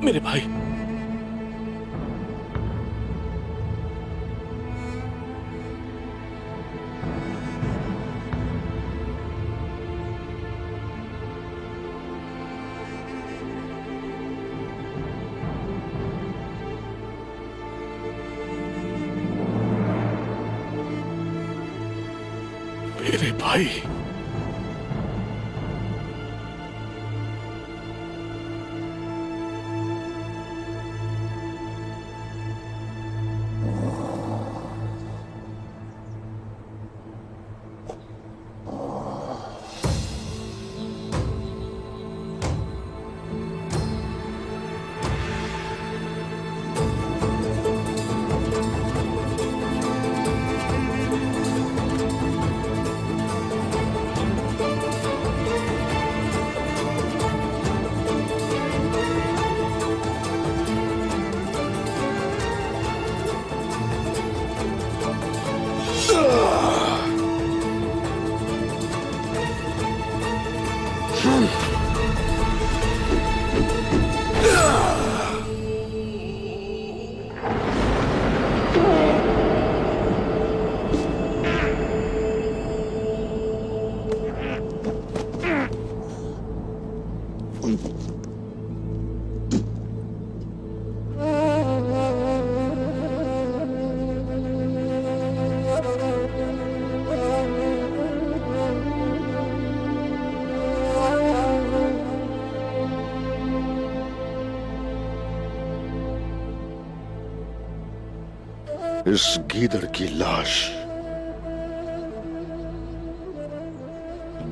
मेरे भाई। मेरे भाई। इस गीदड़ की लाश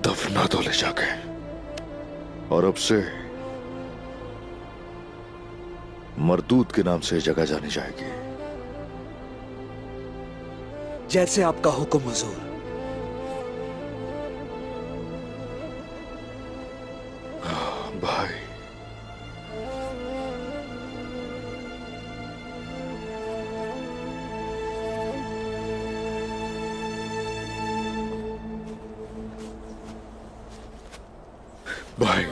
दफना दो ले जाके, और अब से मरदूद के नाम से जगह जानी जाएगी। जैसे आपका हुक्म हुजूर। भाई, भाई,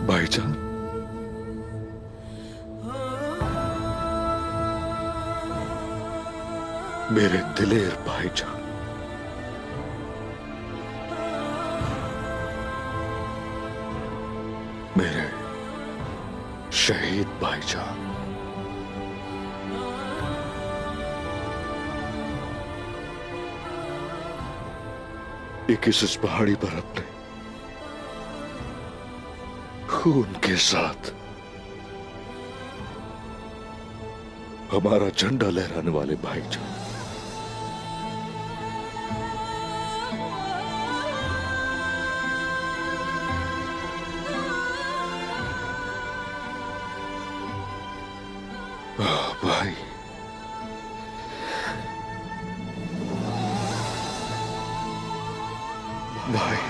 भाईजान, मेरे दिलेर भाईजान, मेरे शहीद भाईजान, इस पहाड़ी पर अपने खून के साथ हमारा झंडा लहराने वाले भाईजान, भाई, भाई,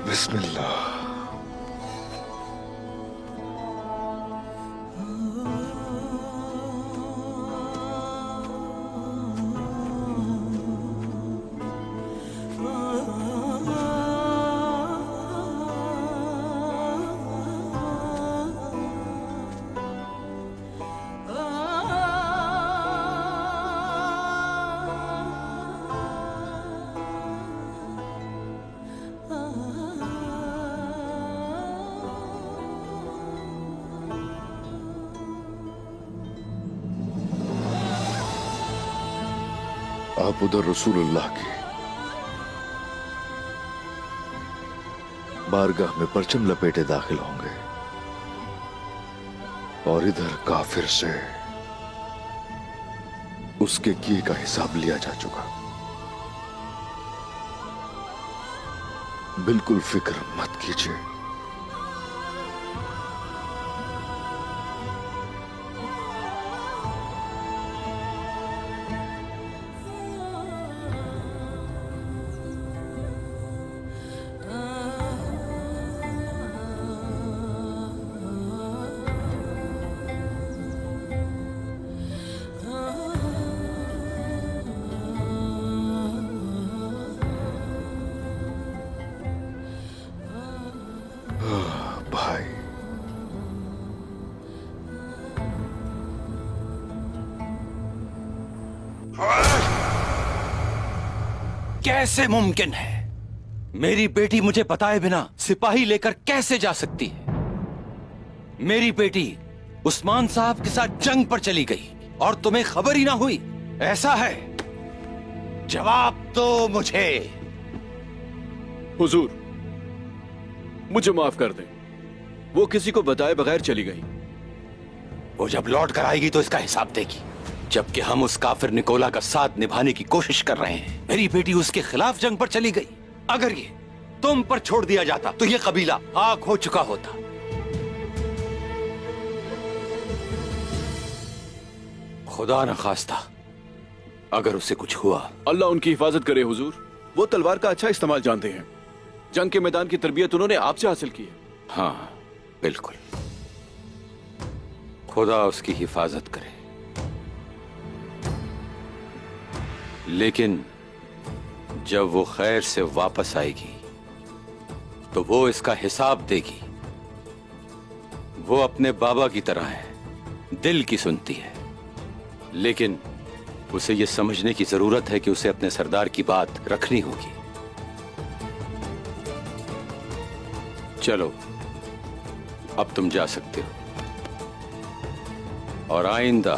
बिस्मिल्लाह। आप उधर रसूलुल्लाह की बारगाह में परचम लपेटे दाखिल होंगे और इधर काफिर से उसके किए का हिसाब लिया जा चुका। बिल्कुल फिक्र मत कीजिए। भाई, कैसे मुमकिन है? मेरी बेटी मुझे बताए बिना सिपाही लेकर कैसे जा सकती है? मेरी बेटी उस्मान साहब के साथ जंग पर चली गई और तुम्हें खबर ही ना हुई, ऐसा है? जवाब दो मुझे। हुजूर, मुझे माफ कर दें, वो किसी को बताए बगैर चली गई। वो जब लौट कर आएगी तो इसका हिसाब देगी, जबकि हम उस काफिर निकोला का साथ निभाने की कोशिश कर रहे हैं। मेरी बेटी उसके खिलाफ जंग पर चली गई। अगर ये तुम पर छोड़ दिया जाता तो ये कबीला आग हो चुका होता। खुदा न खास्ता अगर उसे कुछ हुआ। अल्लाह उनकी हिफाजत करे हुजूर। वो तलवार का अच्छा इस्तेमाल जानते हैं। जंग के मैदान की तरबियत उन्होंने आपसे हासिल की है। हाँ बिल्कुल, खुदा उसकी हिफाजत करे। लेकिन जब वो खैर से वापस आएगी तो वो इसका हिसाब देगी। वो अपने बाबा की तरह है, दिल की सुनती है, लेकिन उसे ये समझने की जरूरत है कि उसे अपने सरदार की बात रखनी होगी। चलो अब तुम जा सकते हो, और आइंदा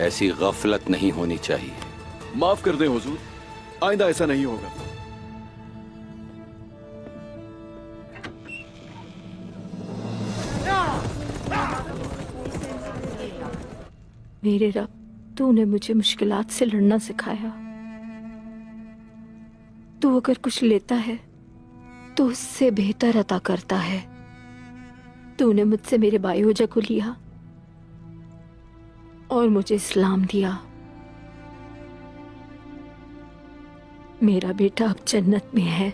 ऐसी गफलत नहीं होनी चाहिए। माफ कर दें हुजूर, आइंदा ऐसा नहीं होगा। मेरे रब, तूने मुझे मुश्किलात से लड़ना सिखाया। तू अगर कुछ लेता है तो उससे बेहतर अता करता है। तूने मुझसे मेरे बायोजा को लिया और मुझे इस्लाम दिया। मेरा बेटा अब जन्नत में है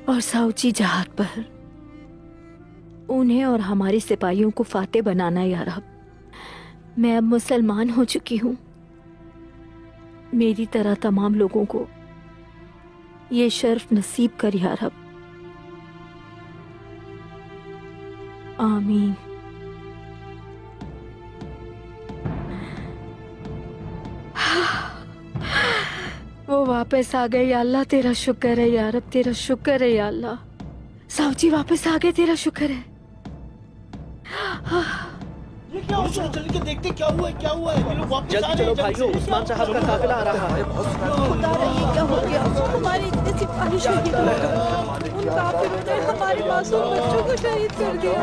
और साउची जहाज पर। उन्हें और हमारे सिपाहियों को फाते बनाना या रब। मैं अब मुसलमान हो चुकी हूं। मेरी तरह तमाम लोगों को ये शर्फ नसीब कर या रब। आमीन। वो वापस आ गए या अल्लाह, तेरा शुक्र है या रब, तेरा शुक्र है या अल्लाह। साउजी वापस आ गए, तेरा शुक्र है। चल के देखते क्या हुआ है। ये लोग वापस जल्दी चलो भाइयों, उस्मान साहब का काफिला आ रहा है। खुदा रही क्या हो गया? हमारे इतने सिपाही शहीद हो गए। उन काफिरों ने हमारे मासूम बच्चों को शहीद कर दिया।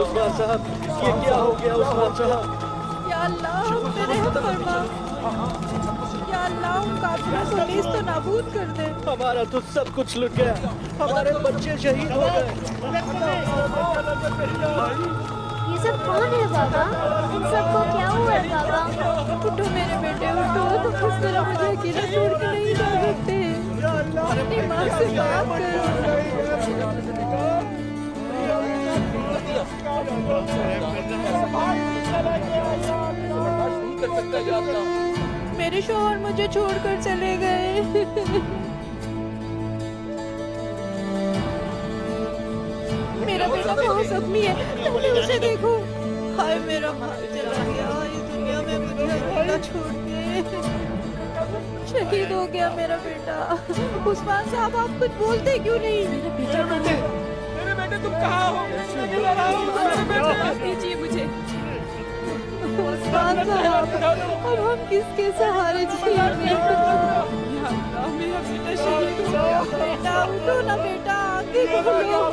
उस्मान साहब, ये क्या हो गया उस्मान साहब? या अल्लाह, हम पे रहम फरमा। या अल्लाह, उन काफिरों को नीज़ तो नाबूद कर दे। हमारा तो सब कुछ लुट गया, हमारे बच्चे शहीद हो गए। ये सब कौन है बाबा? इन सबको क्या हुआ है बाबा? उठो मेरे बेटे, उठो। तुम किस तरह मुझे अकेला छोड़ के नहीं जा सकते। अपनी माँ से बात करो। मेरे शौहर मुझे छोड़कर चले गए। मेरा बेटा बहुत जख्मी है, तुमने उसे देखो। हाय मेरा माल चला गया इस दुनिया में, मुझे अकेला छोड़ के। शहीद हो गया मेरा बेटा। उस्मान साहब, आप कुछ बोलते क्यों नहीं? मेरे बेटे तुम कहाँ हो? दीजिए मुझे। उस्मान साहब, अब हम किसके सहारे जिएंगे? या अल्लाह, मेरा बेटा शहीद हो गया। बेटा उठो ना बेटा, आंखें खोलो।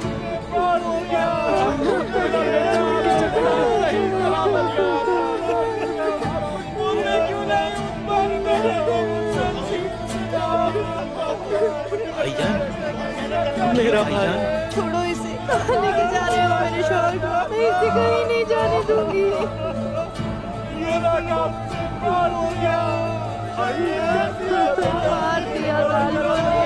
मेरा भाई, छोड़ो इसे, कहाँ लेके जा रहे हो मेरे शौहर को? मैं इसे कहीं नहीं जाने दूंगी। मार दिया जालिमों ने।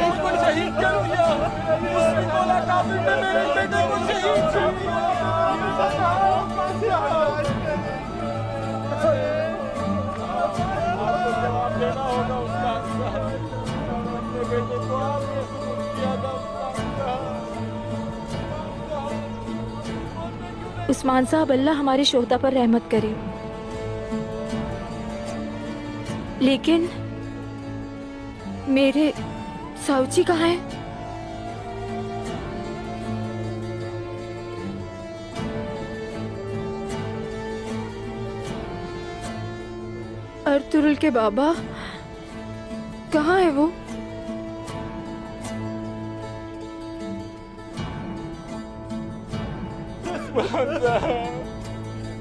उस्मान साहब, अल्लाह हमारे शोहदा पर रहमत करे, लेकिन मेरे साउची कहाँ है? अर्तुरुल के बाबा कहाँ है वो?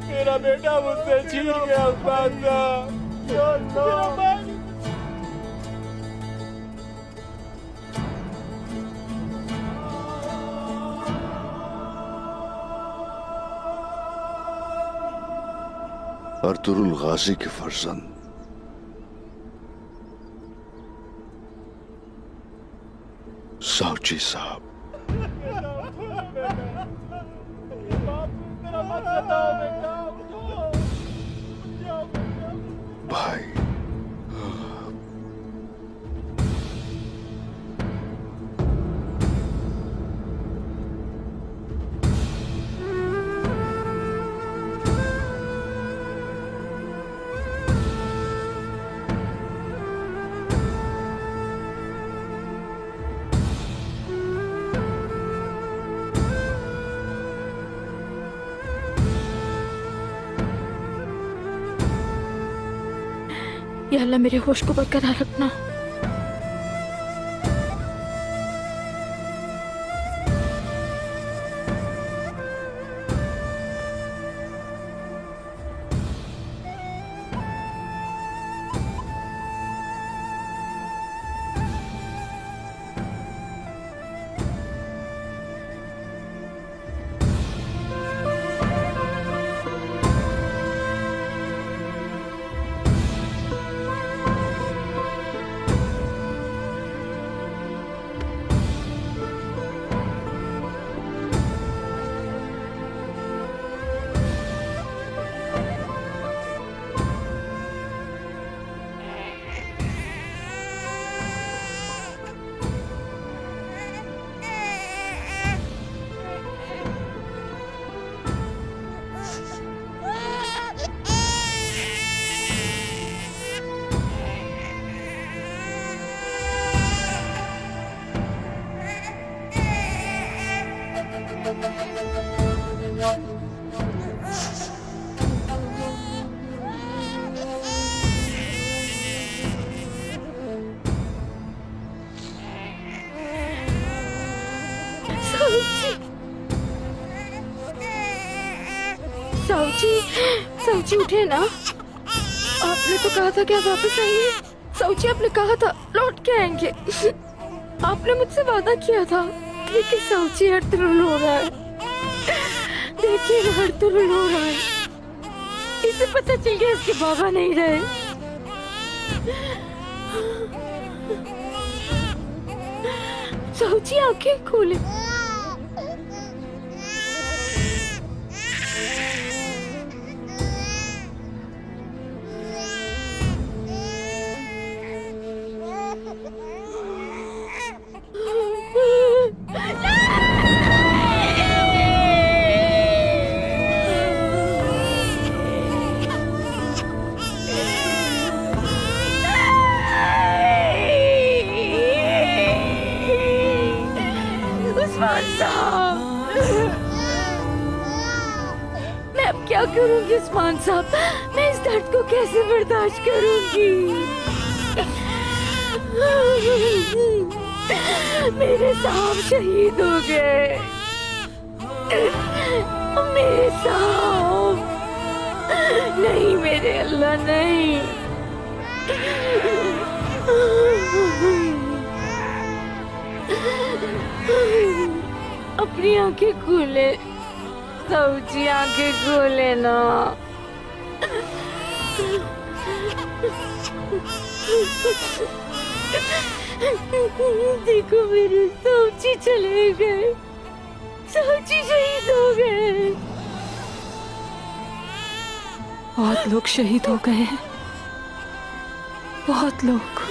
मेरा बेटा मुझसे छीन गया उस्मान साहब। अर्तुरुल गाजी के फर्जंद साउची साहब, भाई या अल्लाह मेरे होश को बरकरार रखना। साउची उठे ना, आपने तो कहा था कि आप वापस आएंगे। साउची, आपने कहा था लौट के आएंगे, आपने मुझसे वादा किया था। लेकिन साउची अर्तुरुल हो रहा है, देखिए अर्तुरुल हो रहा है। इसे पता चल गया इसके बाबा नहीं रहे। साउची आंखें खोले। मैं अब क्या करूंगी उस्मान साहब? मैं इस दर्द को कैसे बर्दाश्त करूंगी? मेरे साहब शहीद हो गए। मेरे साहब, नहीं मेरे अल्लाह नहीं। अपनी आंखें खोले सऊची, आंखें खोले ना। देखो मेरे सऊची चले गए, सऊची शहीद हो गए। बहुत लोग शहीद हो गए हैं, बहुत लोग।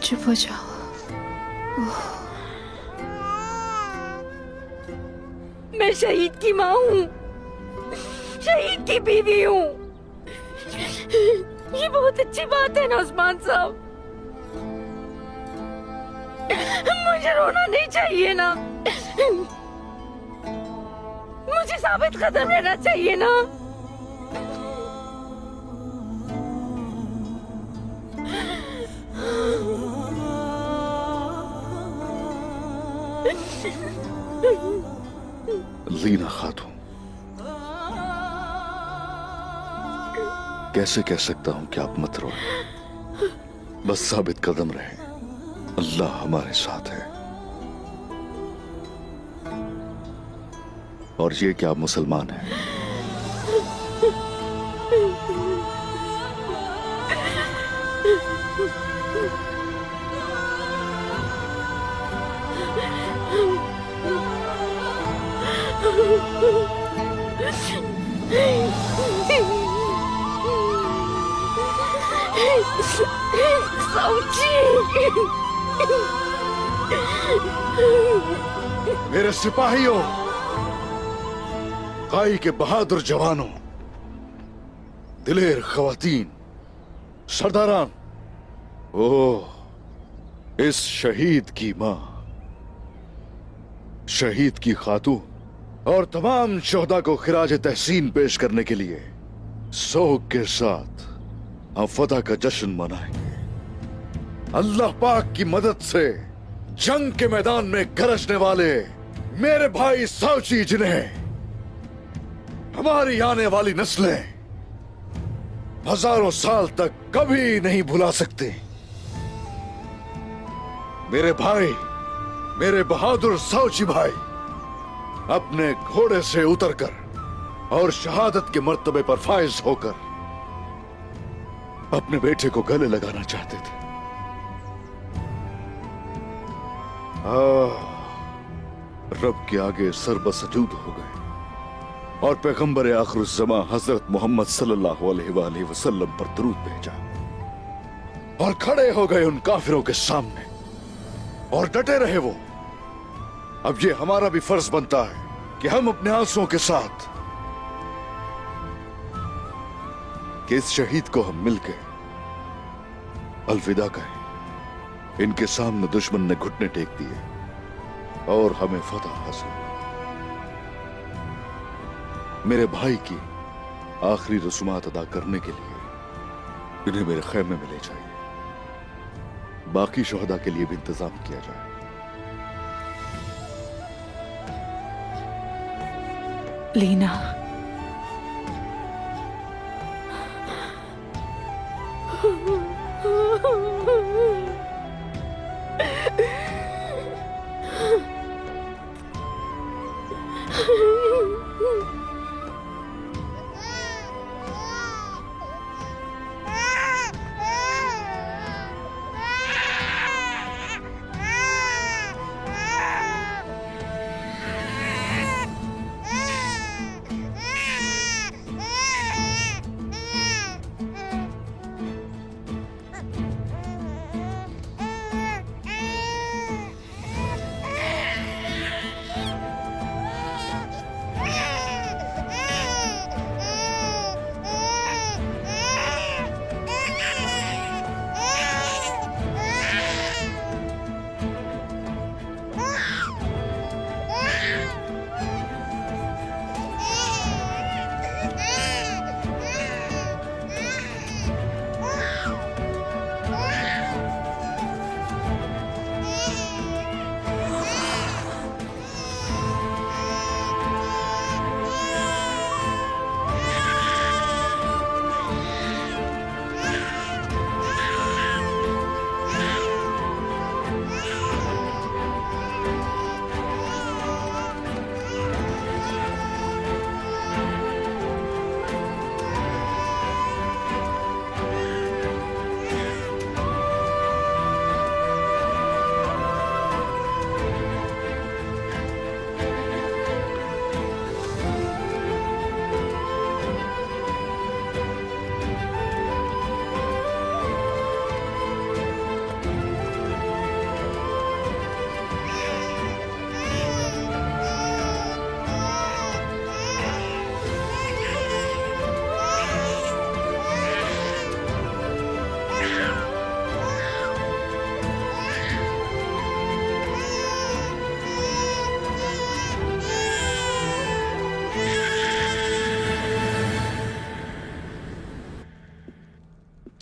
चुप हो जाओ। मैं शहीद की माँ हूँ, शहीद की बीवी हूँ। ये बहुत अच्छी बात है ना उस्मान साहब। मुझे रोना नहीं चाहिए ना, मुझे साबित कदम रहना चाहिए ना। लीना खातून, कैसे कह सकता हूं कि आप मत रोए, बस साबित कदम रहे, अल्लाह हमारे साथ है। और ये कि आप मुसलमान हैं। मेरे सिपाहियों, काई के बहादुर जवानों, दिलेर खवातीन, सरदारान, ओह इस शहीद की मां, शहीद की खातून और तमाम शोहदा को खिराज तहसीन पेश करने के लिए सोग के साथ हम फतह का जश्न मनाएंगे। अल्लाह पाक की मदद से जंग के मैदान में गरजने वाले मेरे भाई साउची, जिन्हें हमारी आने वाली नस्लें हजारों साल तक कभी नहीं भुला सकती। मेरे भाई, मेरे बहादुर साउची भाई अपने घोड़े से उतरकर और शहादत के मर्तबे पर फाइज होकर अपने बेटे को गले लगाना चाहते थे। रब के आगे सरबसजूद हो गए और पैगंबर आखिरुज़्ज़मा हजरत मोहम्मद सल्लल्लाहु अलैहि वसल्लम पर दरूद भेजा और खड़े हो गए उन काफिरों के सामने और डटे रहे वो। अब ये हमारा भी फर्ज बनता है कि हम अपने आंसुओं के साथ कि इस शहीद को हम मिलके अलविदा कहें। इनके सामने दुश्मन ने घुटने टेक दिए और हमें फतह हासिल। मेरे भाई की आखिरी रसूमात अदा करने के लिए इन्हें मेरे खैमे में ले जाइए। बाकी शोहदा के लिए भी इंतजाम किया जाए। लीना,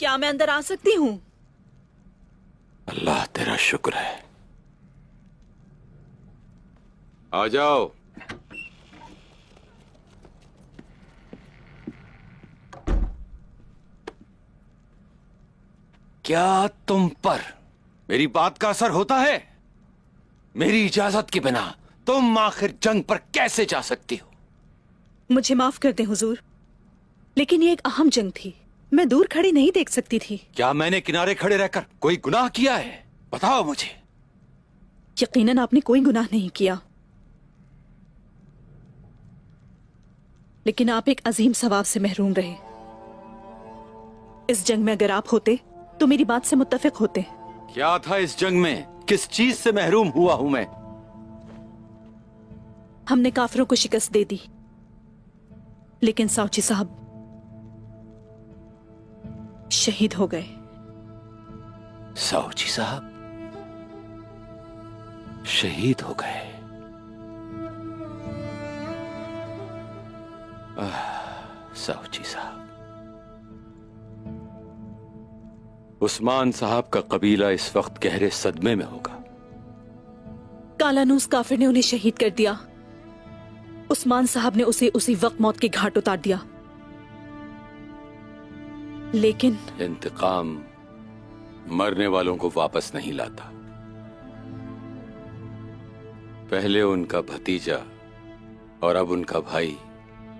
क्या मैं अंदर आ सकती हूँ? अल्लाह तेरा शुक्र है। आ जाओ। क्या तुम पर मेरी बात का असर होता है? मेरी इजाजत के बिना तुम आखिर जंग पर कैसे जा सकती हो? मुझे माफ कर दें हुजूर, लेकिन ये एक अहम जंग थी। मैं दूर खड़ी नहीं देख सकती थी। क्या मैंने किनारे खड़े रहकर कोई गुनाह किया है? बताओ मुझे। यकीनन आपने कोई गुनाह नहीं किया, लेकिन आप एक अजीम सवाब से महरूम रहे। इस जंग में अगर आप होते तो मेरी बात से मुत्तफिक होते। क्या था इस जंग में? किस चीज से महरूम हुआ हूं मैं? हमने काफिरों को शिकस्त दे दी, लेकिन साउची साहब शहीद हो गए। साउची साहब शहीद हो गए? साउची साहब। उस्मान साहब का कबीला इस वक्त गहरे सदमे में होगा। कालानूस काफिर ने उन्हें शहीद कर दिया। उस्मान साहब ने उसे उसी वक्त मौत के घाट उतार दिया। लेकिन इंतकाम मरने वालों को वापस नहीं लाता। पहले उनका भतीजा और अब उनका भाई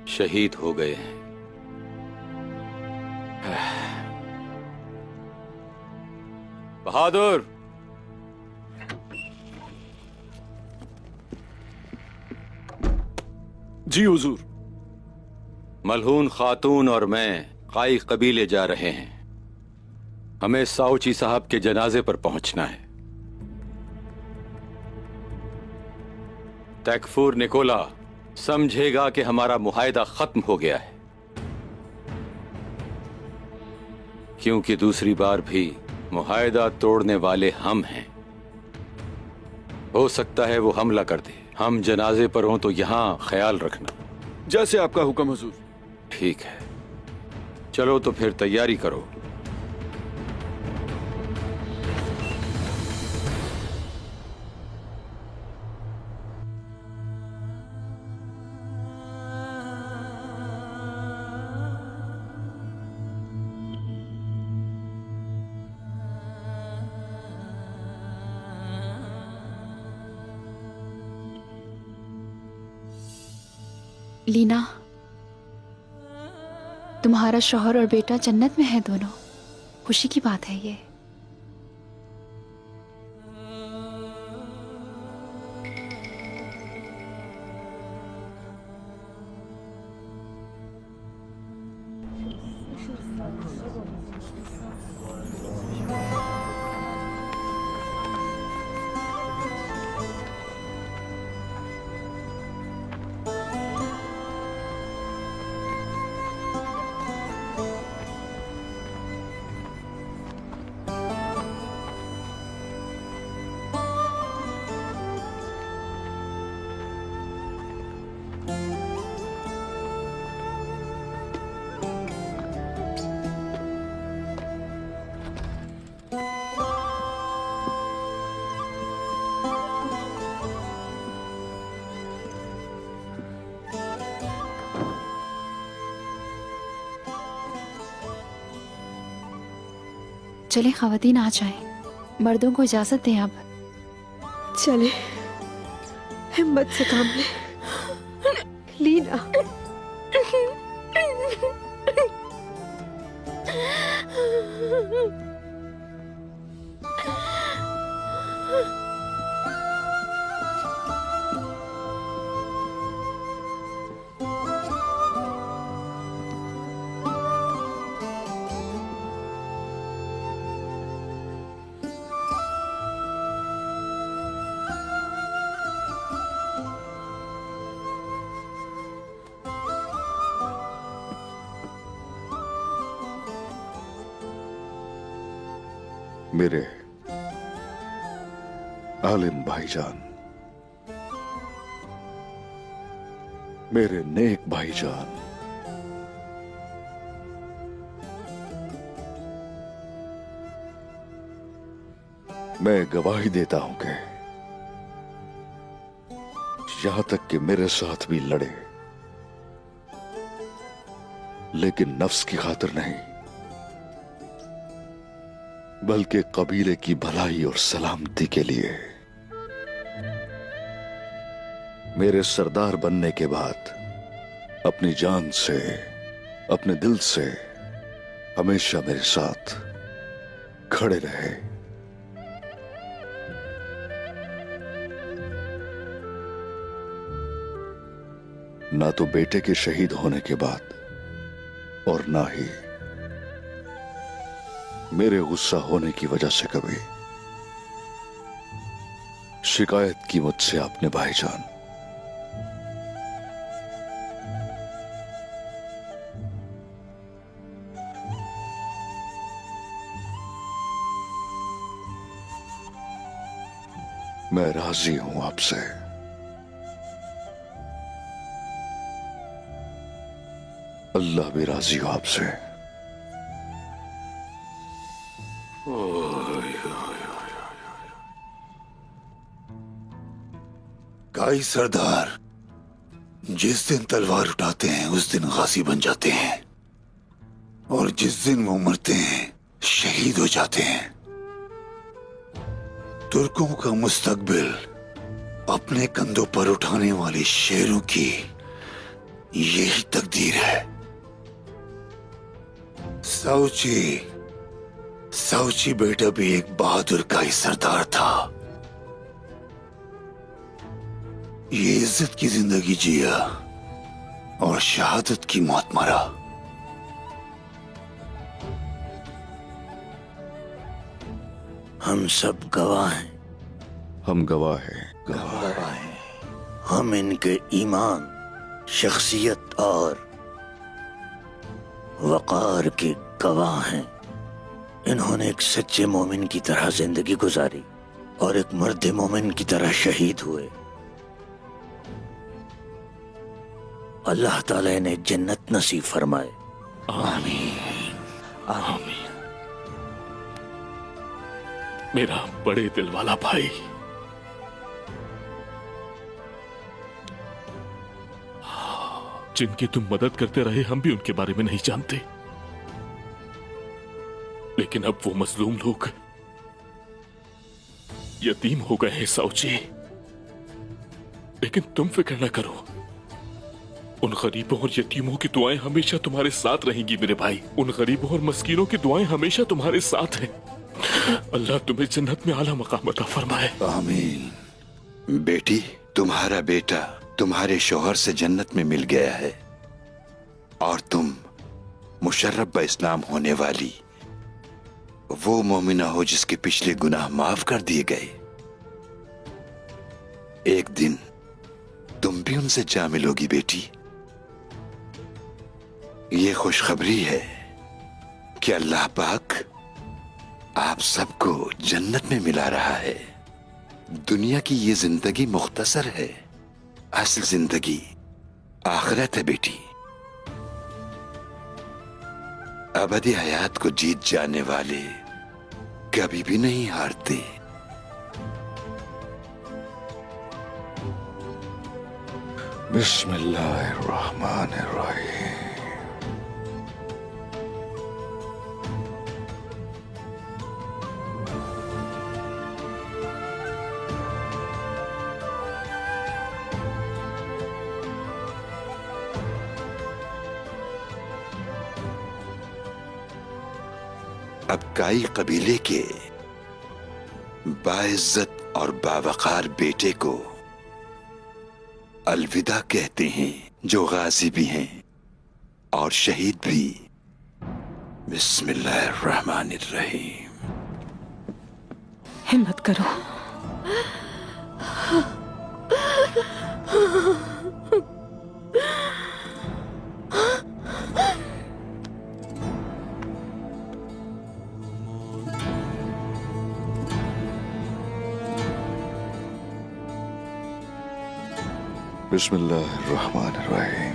शहीद हो गए हैं। बहादुर, जी हुजूर। मलहून खातून और मैं काई कबीले जा रहे हैं। हमें साउची साहब के जनाजे पर पहुंचना है। तैकफूर निकोला समझेगा कि हमारा मुआहदा खत्म हो गया है, क्योंकि दूसरी बार भी मुआहदा तोड़ने वाले हम हैं। हो सकता है वो हमला कर दे। हम जनाजे पर हों तो यहां ख्याल रखना। जैसे आपका हुक्म हुजूर। ठीक है, चलो तो फिर तैयारी करो। लीना, तुम्हारा शौहर और बेटा जन्नत में है दोनों। खुशी की बात है ये। चले ख़वातीन आ जाएं, मर्दों को इजाजत दें अब। चले, हिम्मत से काम ले लीना। मेरे आलिम भाईजान, मेरे नेक भाईजान, मैं गवाही देता हूं कि यहां तक कि मेरे साथ भी लड़े, लेकिन नफ्स की खातिर नहीं, बल्कि कबीले की भलाई और सलामती के लिए। मेरे सरदार बनने के बाद अपनी जान से, अपने दिल से हमेशा मेरे साथ खड़े रहे। ना तो बेटे के शहीद होने के बाद और ना ही मेरे गुस्सा होने की वजह से कभी शिकायत की मुझसे आपने भाईजान। मैं राजी हूं आपसे। अल्लाह भी राजी हो आपसे। काई सरदार जिस दिन तलवार उठाते हैं उस दिन गाजी बन जाते हैं, और जिस दिन वो मरते हैं शहीद हो जाते हैं। तुर्कों का मुस्तकबिल अपने कंधों पर उठाने वाले शेरों की यही तकदीर है। साउची बेटा भी एक बहादुर काई सरदार था। ये इज्जत की जिंदगी जिया और शहादत की मौत मरा। हम सब गवाह हैं। हम गवाह हैं। गवाह हैं। हम इनके ईमान, शख्सियत और वक़ार के गवाह हैं। इन्होंने एक सच्चे मोमिन की तरह जिंदगी गुजारी और एक मर्द मोमिन की तरह शहीद हुए। अल्लाह ताला इन्हें जन्नत नसीब फरमाए। आमीन आमीन। मेरा बड़े दिल वाला भाई, जिनकी तुम मदद करते रहे, हम भी उनके बारे में नहीं जानते, लेकिन अब वो मजलूम लोग यतीम हो गए हैं साउची। लेकिन तुम फिक्र न करो, उन गरीबों और यतीमों की दुआएं हमेशा तुम्हारे साथ रहेंगी मेरे भाई। उन गरीबों और मस्कीनों की दुआएं हमेशा तुम्हारे साथ हैं। अल्लाह तुम्हें जन्नत में आला मकाम अता फरमाए। आमीन। बेटी, तुम्हारा बेटा तुम्हारे शौहर से जन्नत में मिल गया है और तुम मुशर्रफ ब इस्लाम होने वाली वो मोमिना हो जिसके पिछले गुनाह माफ कर दिए गए। एक दिन तुम भी उनसे जा मिलोगी बेटी। ये खुशखबरी है कि अल्लाह पाक आप सबको जन्नत में मिला रहा है। दुनिया की ये जिंदगी मुख्तसर है, असल जिंदगी आखिरत है बेटी। अबदी हयात को जीत जाने वाले कभी भी नहीं हारते। बिस्मिल्लाहिर्रहमानिर्रहीम। अब काई कबीले के बाइज्जत और बावकार बेटे को अलविदा कहते हैं, जो गाजी भी हैं और शहीद भी। बिस्मिल्लाहिर्रहमानिर्रहीम। हिम्मत करो। बिस्मिल्लाहिर्रहमानिर्रहीम।